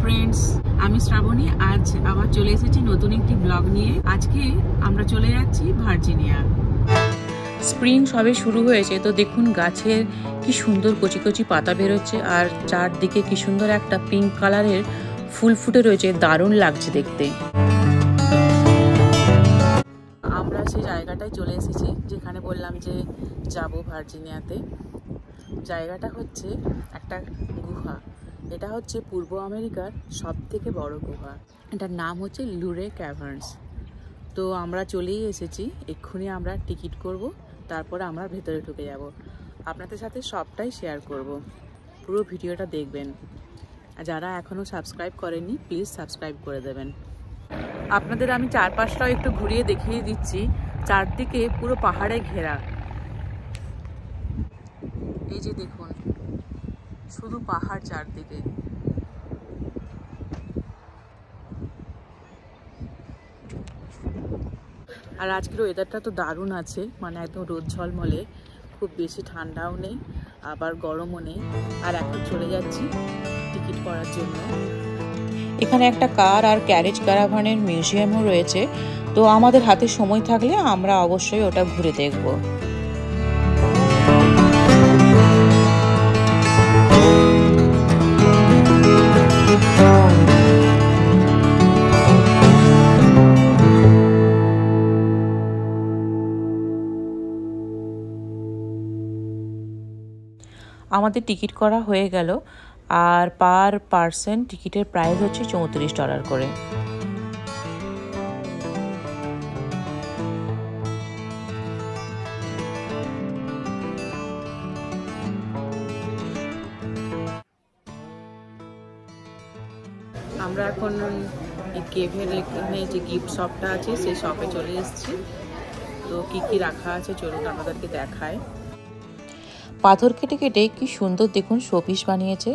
Friends, আমি শ্রাবণী। আজ আবার চলে এসেছি নতুন একটি ব্লগ নিয়ে। আজকে আমরা চলে যাচ্ছি ভার্জিনিয়া। স্প্রিং সবে শুরু হয়েছে, তো দেখুন গাছের কি সুন্দর কচি কচি পাতা বেরোচ্ছে আর চারদিকে কি সুন্দর একটা পিঙ্ক কালারের ফুল ফুটে রয়েছে, দারুণ লাগছে দেখতে। আমরা সেই জায়গাটায় চলে এসেছি যেখানে বললাম যে যাব ভার্জিনিয়াতে। জায়গাটা হচ্ছে একটা গুহা। এটা হচ্ছে পূর্ব আমেরিকার সবথেকে বড় গুহা। এটার নাম হচ্ছে লুরে ক্যাভার্নস। তো আমরা চলেই এসেছি, এক্ষুনি আমরা টিকিট করব, তারপরে আমরা ভেতরে ঢুকে যাব। আপনাদের সাথে সবটাই শেয়ার করব, পুরো ভিডিওটা দেখবেন। যারা এখনও সাবস্ক্রাইব করেননি প্লিজ সাবস্ক্রাইব করে দেবেন। আপনাদের আমি চারপাশটাও একটু ঘুরিয়ে দেখিয়ে দিচ্ছি। চারদিকে পুরো পাহাড়ে ঘেরা। এই যে দেখুন, শুধু পাহাড় চারদিকে। আর আজকের ওয়েদারটা তো দারুণ আছে, মানে একদম রোদ ঝলমলে, খুব বেশি ঠান্ডাও নেই আবার গরমও নেই। আর এখন চলে যাচ্ছি টিকিট করার জন্য। এখানে একটা কার আর ক্যারেজ ক্যারাভানের মিউজিয়ামও রয়েছে, তো আমাদের হাতে সময় থাকলে আমরা অবশ্যই ওটা ঘুরে দেখব। আমাদের টিকিট করা হয়ে গেল, আর পার পার্সন টিকিটের প্রাইস হচ্ছে $34 করে। আমরা এখন এই কেভের এখানে যে গিফট শপটা আছে সেই শপে চলে এসেছি। তো কি কি রাখা আছে চলুন আমাদেরকে দেখায়। পাথর কেটে কেটে কি সুন্দর দেখুন শোপিস বানিয়েছে।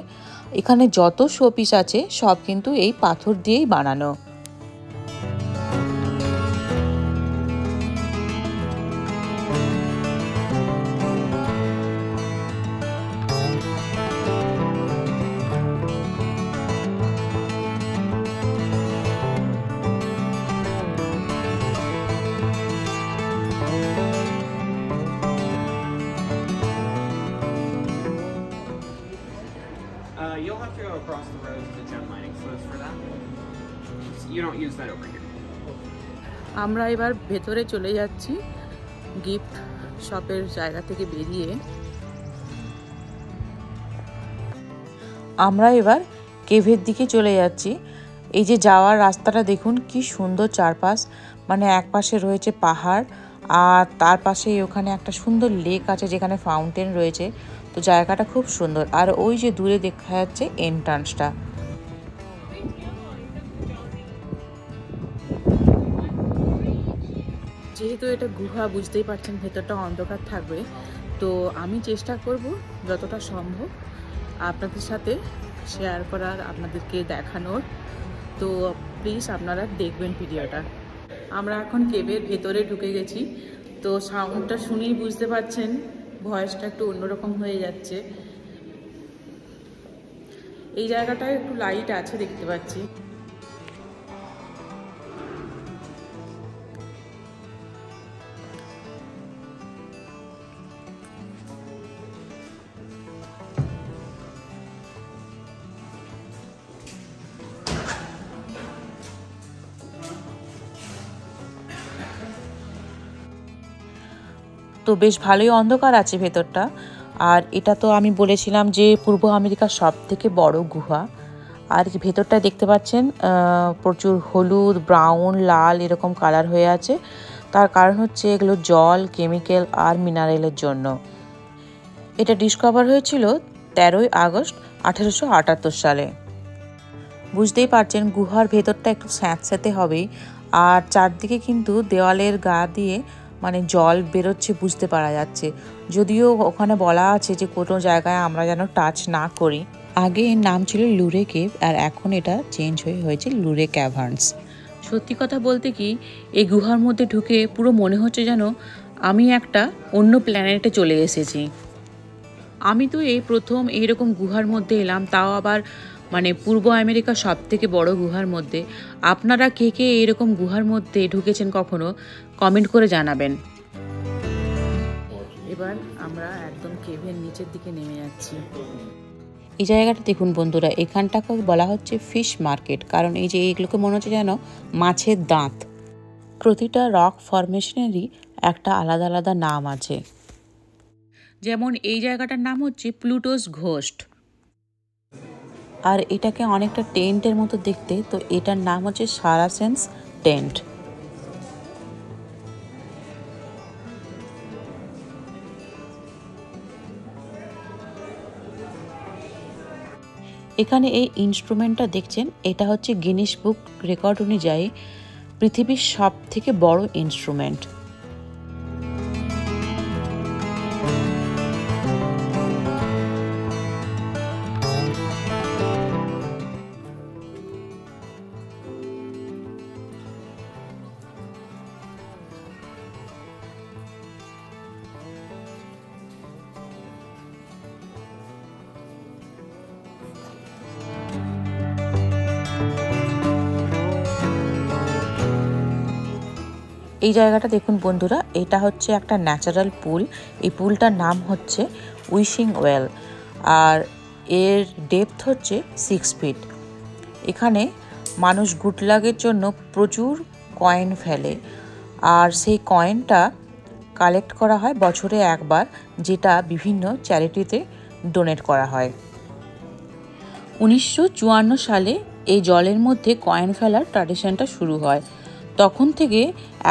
এখানে যত শোপিস আছে সব কিন্তু এই পাথর দিয়েই বানানো। You'll have to go across the road to the jet mining floats for that. You don't use that over here. আমরা এবার ভেতরে চলে যাচ্ছি গিফট শপের জায়গা থেকে বেরিয়ে। আমরা এবার কেভের দিকে চলে যাচ্ছি। এই যে যাওয়ার রাস্তাটা দেখুন কি সুন্দর চারপাশ, মানে এক পাশে রয়েছে পাহাড় আর তার পাশেই ওখানে একটা সুন্দর লেক আছে যেখানে ফাউন্টেন রয়েছে। তো জায়গাটা খুব সুন্দর। আর ওই যে দূরে দেখা যাচ্ছে এন্ট্রান্সটা। যেহেতু এটা গুহা বুঝতেই পারছেন ভেতরটা অন্ধকার থাকবে, তো আমি চেষ্টা করব যতটা সম্ভব আপনাদের সাথে শেয়ার করার, আপনাদেরকে দেখানোর। তো প্লিজ আপনারা দেখবেন ভিডিওটা। আমরা এখন কেভের ভেতরে ঢুকে গেছি। তো সাউন্ডটা শুনেই বুঝতে পারছেন ভয়েসটা একটু অন্যরকম হয়ে যাচ্ছে। এই জায়গাটায় একটু লাইট আছে দেখতে পাচ্ছি। তো বেশ ভালোই অন্ধকার আছে ভেতরটা। আর এটা তো আমি বলেছিলাম যে পূর্ব আমেরিকার সব থেকে বড় গুহা। আর ভেতরটা দেখতে পাচ্ছেন প্রচুর হলুদ, ব্রাউন, লাল এরকম কালার হয়ে আছে। তার কারণ হচ্ছে এগুলো জল, কেমিক্যাল আর মিনারেলের জন্য। এটা ডিসকভার হয়েছিল 13ই আগস্ট 1878 সালে। বুঝতেই পারছেন গুহার ভেতরটা একটু স্যাঁতস্যাঁতে হবেই। আর চারদিকে কিন্তু দেওয়ালের গা দিয়ে মানে জল বেরোচ্ছে বুঝতে পারা যাচ্ছে। যদিও ওখানে বলা আছে যে কোনো জায়গায় আমরা যেন টাচ না করি। আগে এর নাম ছিল লুরে কেভ আর এখন এটা চেঞ্জ হয়েছে লুরে ক্যাভার্নস। সত্যি কথা বলতে কি, এই গুহার মধ্যে ঢুকে পুরো মনে হচ্ছে যেন আমি একটা অন্য প্ল্যানেটে চলে এসেছি। আমি তো এই প্রথম এইরকম গুহার মধ্যে এলাম, তাও আবার মানে পূর্ব আমেরিকা সব থেকে বড় গুহার মধ্যে। আপনারা কে কে এরকম গুহার মধ্যে ঢুকেছেন কখনো কমেন্ট করে জানাবেন। এবার আমরা একদম কেভের নিচের দিকে নেমে যাচ্ছি। এই জায়গাটা দেখুন বন্ধুরা, এখানটাকে বলা হচ্ছে ফিশ মার্কেট, কারণ এই যে এইগুলোকে মনে হচ্ছে যেন মাছের দাঁত। প্রতিটা রক ফরমেশনেরই একটা আলাদা আলাদা নাম আছে। যেমন এই জায়গাটার নাম হচ্ছে প্লুটোস ঘোস্ট, আর এটাকে অনেকটা টেন্টের মতো দেখতে, তো এটার নাম হচ্ছে সারাসেন্স টেন্ট। এখানে এই ইনস্ট্রুমেন্টটা দেখছেন, এটা হচ্ছে গিনিস বুক রেকর্ড অনুযায়ী পৃথিবীর সব থেকে বড় ইনস্ট্রুমেন্ট। এই জায়গাটা দেখুন বন্ধুরা, এটা হচ্ছে একটা ন্যাচারাল পুল। এই পুলটার নাম হচ্ছে উইশিং ওয়েল, আর এর ডেপথ হচ্ছে 6 ফিট। এখানে মানুষ গুড লাগের জন্য প্রচুর কয়েন ফেলে, আর সেই কয়েনটা কালেক্ট করা হয় বছরে একবার, যেটা বিভিন্ন চ্যারিটিতে ডোনেট করা হয়। 1954 সালে এই জলের মধ্যে কয়েন ফেলার ট্র্যাডিশনটা শুরু হয়। তখন থেকে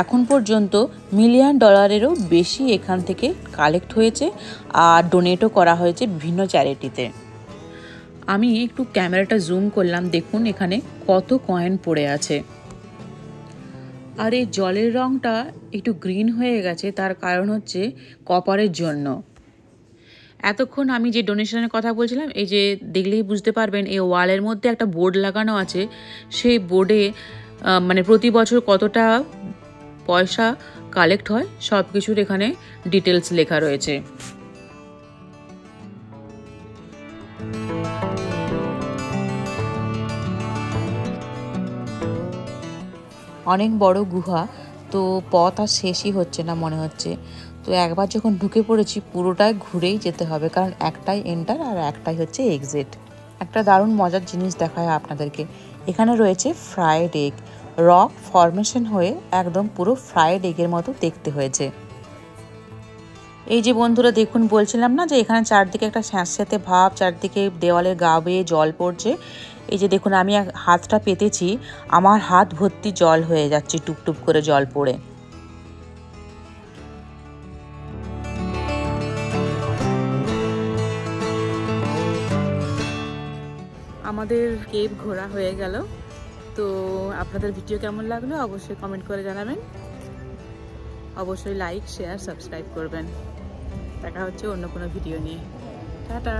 এখন পর্যন্ত $1 মিলিয়নেরও বেশি এখান থেকে কালেক্ট হয়েছে, আর ডোনেটও করা হয়েছে বিভিন্ন চ্যারিটিতে। আমি একটু ক্যামেরাটা জুম করলাম, দেখুন এখানে কত কয়েন পড়ে আছে। আর এই জলের রঙটা একটু গ্রিন হয়ে গেছে, তার কারণ হচ্ছে কপারের জন্য। এতক্ষণ আমি যে ডোনেশনের কথা বলছিলাম, এই যে দেখলেই বুঝতে পারবেন, এই ওয়ালের মধ্যে একটা বোর্ড লাগানো আছে। সেই বোর্ডে মানে প্রতি বছর কতটা পয়সা কালেক্ট হয় সব কিছুর এখানে ডিটেলস লেখা রয়েছে। অনেক বড় গুহা, তো পথ আর শেষই হচ্ছে না মনে হচ্ছে। তো একবার যখন ঢুকে পড়েছি পুরোটাই ঘুরেই যেতে হবে, কারণ একটাই এন্টার আর একটাই হচ্ছে এক্সিট। একটা দারুণ মজার জিনিস দেখায় আপনাদেরকে। এখানে রয়েছে ফ্রাইড এগ, রক ফরমেশন হয়ে একদম পুরো ফ্রাইড এগের মতো দেখতে হয়েছে। এই যে বন্ধুরা দেখুন, বলছিলাম না যে এখানে চারদিকে একটা স্যাঁতস্যাঁতে ভাব, চারদিকে দেওয়ালের গা বেয়ে জল পড়ছে। এই যে দেখুন, আমি হাতটা পেতেছি, আমার হাত ভর্তি জল হয়ে যাচ্ছে টুপটুপ করে জল পড়ে। আমাদের কেভ ঘোরা হয়ে গেল। তো আপনাদের ভিডিও কেমন লাগলো অবশ্যই কমেন্ট করে জানাবেন, অবশ্যই লাইক শেয়ার সাবস্ক্রাইব করবেন। দেখা হচ্ছে অন্য কোনো ভিডিও নিয়ে। টাটা।